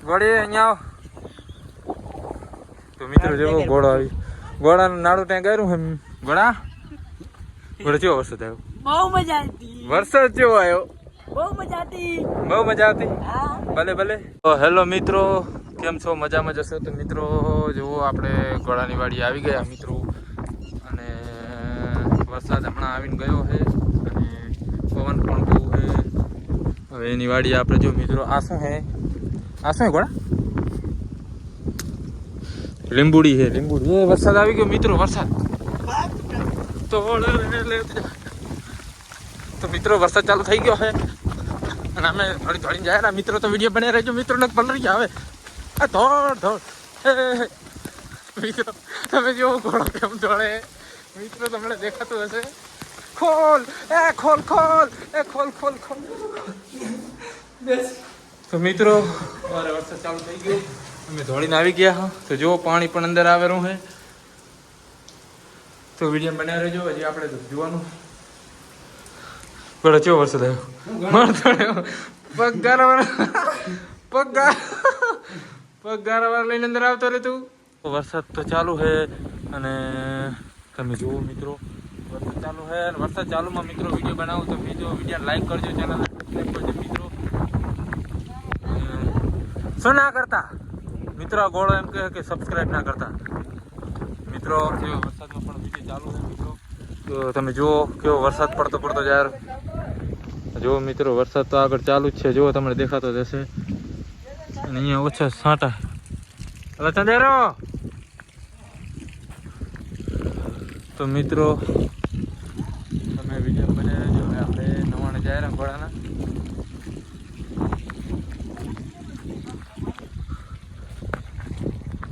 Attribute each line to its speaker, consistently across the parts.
Speaker 1: વળી અહીંયા તો મિત્રો જેવો ઘોડો આવી ઘોડાનું નાડું ત્યાં ગયું હે ઘોડા ઘોડો કેવો વરસાદ આવ્યો?
Speaker 2: બહુ મજા આવી.
Speaker 1: વરસાદ કેવો આવ્યો?
Speaker 2: બહુ મજા આવી.
Speaker 1: બહુ મજા આવતી.
Speaker 2: હા
Speaker 1: ભલે ભલે. તો હેલો મિત્રો, કેમ છો? મજામાં જશો તો મિત્રો જુઓ આપણે ઘોડાની વાડી આવી ગયા મિત્રો, અને વરસાદ હમણાં આવીને ગયો છે અને પવન પણ બહુ છે. હવે એની વાડી આપણે જો મિત્રો આ શું છે? આ શું ઘોડા? લીંબુડી છે, લીંબુડી. એ વરસાદ આવી ગયો મિત્રો, વરસાદ તો મિત્રો વરસાદ ચાલુ થઈ ગયો છે અને અમે થોડી થોડી જાય મિત્રો. તો વિડીયો બને રહેજો મિત્રો, ને પલરી ગયા હવે આ ધોડ ધોડ. મિત્રો તમે જો ઘોડો કેમ દોડે મિત્રો, તમને દેખાતું હશે. ખોલ એ ખોલ ખોલ એ ખોલ ખોલ ખોલ. તો મિત્રો અમારે વરસાદ ચાલુ થઈ ગયો, અમે દોડીને આવી ગયા. તો જો પાણી પણ અંદર આવેલું છે. તો વિડીયો બનાવી રહેજો, હજી આપણે જોવાનું. ઘોડો કેવો વરસાદ આવ્યો? પગ ગારા લઈને અંદર આવતો રહે તું. વરસાદ તો ચાલુ છે અને તમે જુઓ મિત્રો વરસાદ ચાલુ છે. અને વરસાદ ચાલુમાં મિત્રો વિડીયો બનાવો તો વિડીયો લાઈક કરજો, ચેનલ સબસ્ક્રાઈબ કરજો મિત્રો. શું ના કરતા મિત્રો? આ ઘોડો એમ કહે કે સબસ્ક્રાઈબ ના કરતા મિત્રો. કેવો વરસાદમાં પણ વિડીયો ચાલુ છે મિત્રો. તો તમે જુઓ કેવો વરસાદ પડતો યાર. જુઓ મિત્રો વરસાદ તો આગળ ચાલુ જ છે, જુઓ તમને દેખાતો જ હશે. અને અહીંયા ઓછા છાંટા. હવે ચંદેરો તો મિત્રો તમે વિડીયો બનાવી રહેજો. હવે આપણે નવાણે જાય રહ્યા ઘોડાના.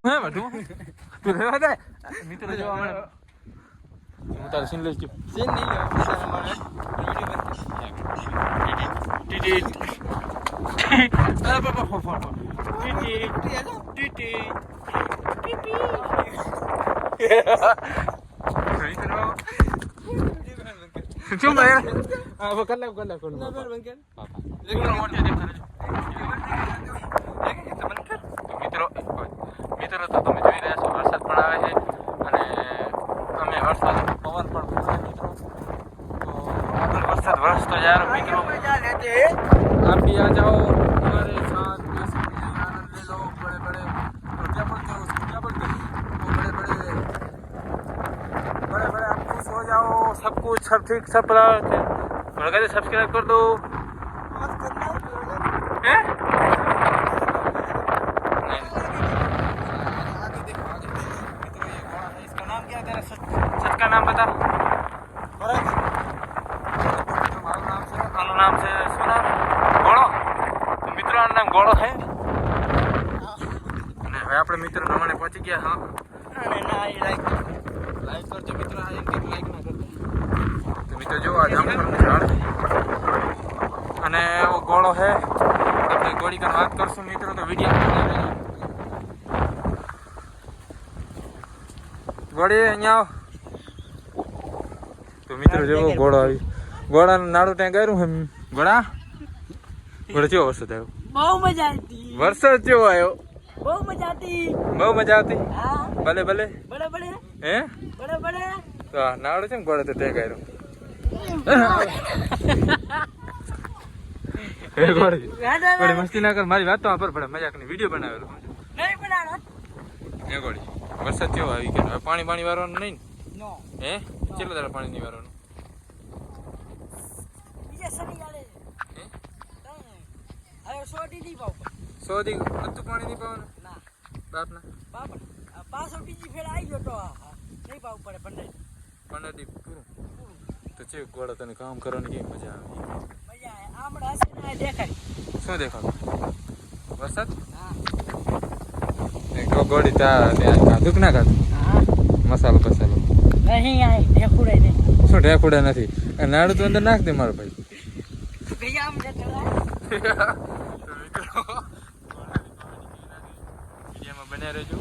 Speaker 1: હે બધું તું રહેવા દે મિત્રો. જો અમે હું તારે સીન લઈશ. સીન નહીં લે અમારે શું ભાઈ હા કર લે મિત્રો. તો તમે જોઈ રહ્યા છો વરસાદ પણ આવે છે અને અમે વરસાદ પવન પણ ફૂંકે મિત્રો. તો આગળ વરસાદ વરસતો યાર મિત્રો. आप भी आ जाओ हमारे साथ, आनंद ले लो. बड़े बड़े क्या बोलते हो उसको, क्या बोलते हैं वो? बड़े बड़े आप खुश हो जाओ. सब कुछ सब ठीक सब कहते सब्सक्राइब कर दो. इसका नाम क्या है तेरा? सच का नाम बता. नाम से सुना घोड़ो. तो મિત્રો આનું નામ ઘોડો છે. અને હવે આપણે મિત્રો નવાણે પહોંચી ગયા. હા લાઈક કરજો મિત્રો. આ એક લાઈક ના કરજો તો મિત્રો જો આ જામફળનું ઝાડ અને એવો ઘોડો છે. આપણે ઘોડી કાન વાત કરશું મિત્રો. તો વિડીયો ઘોડી અહીંયા તો મિત્રો જેવો ઘોડો આવી ઘોડાનું નાડું ત્યાં ગયું હે ઘોડા. ઘોડો કેવો વરસાદ આવ્યો?
Speaker 2: બહુ મજા આવી.
Speaker 1: વરસાદ કેવો આવ્યો?
Speaker 2: બહુ મજા આવી.
Speaker 1: બહુ મજા આવતી.
Speaker 2: હા
Speaker 1: ભલે ભલે.
Speaker 2: બડે બડે
Speaker 1: હે
Speaker 2: બડે બડે.
Speaker 1: તો આ નાડું છે ને ઘોડે તો ત્યાં ગયું. ઘોડી મસ્તી ના કર, મારી વાત તો આપર પડે. મજાકની વિડીયો બનાવેલો
Speaker 2: નહીં બનાવો.
Speaker 1: એ ઘોડી વરસાદ કેવો આવી ગયો? હવે પાણી વાળવાનું નહીં
Speaker 2: નો
Speaker 1: ને? હે કેટલો દાડા પાણી નહીં વાળવાનું? સોદી બધું પાણી નહીં પાવાનું બાપના.
Speaker 2: પાછો બીજી ફેર આવી ગયો તો નહીં પાવું પડે.
Speaker 1: 15 દી પૂરું. તો છે ઘોડા તને કામ કરવાની કેવી મજા આવે?
Speaker 2: મજા આવે. આમળા હશે ને દેખાય.
Speaker 1: શું દેખાતું? વરસાદ.
Speaker 2: હા
Speaker 1: ઘોડી કાધું કે ના કાધું?
Speaker 2: હા
Speaker 1: મસાલો બસાલો
Speaker 2: નહીં આવે. ઢેકુડે નહીં.
Speaker 1: શું ઢેકુડા નથી? નાડું તો અંદર નાખ દે મારો ભાઈ.
Speaker 2: ભૈયા આમ જતો
Speaker 1: બન્યા રહેજો.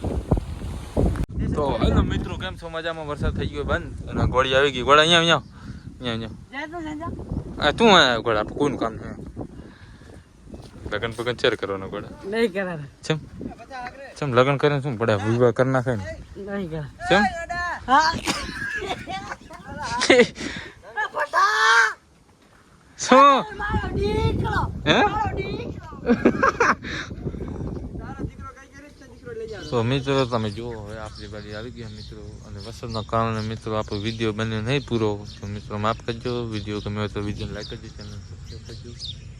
Speaker 1: તો હેલો મિત્રો, કેમ છો? મજામાં? વરસાદ થઈ ગયો બંધ અને ઘોડી આવી ગઈ. ઘોડા અહીંયા તું ઘોડા કોઈનું કામ છે? લગ્ન પગન ચેર કરવાનો પડે
Speaker 2: નહીં કરે
Speaker 1: ચમ ચમ લગ્ન કરીને શું પડે વિવાહ કરી નાખે ને
Speaker 2: નહીં કરે
Speaker 1: ચમ
Speaker 2: હા
Speaker 1: શું
Speaker 2: મારો દીકરો
Speaker 1: હે
Speaker 2: મારો દીકરો
Speaker 1: તો મિત્રો તમે જુઓ હવે આપણી બાજુ આવી ગયા મિત્રો અને વરસાદના કારણે મિત્રો આપણો વિડીયો બન્યો નહીં પૂરો તો મિત્રો માફ કરજો વિડીયો ગમ્યો તો વિડીયો લાઈક કરજો ચેનલ સબસ્ક્રાઈબ કરજો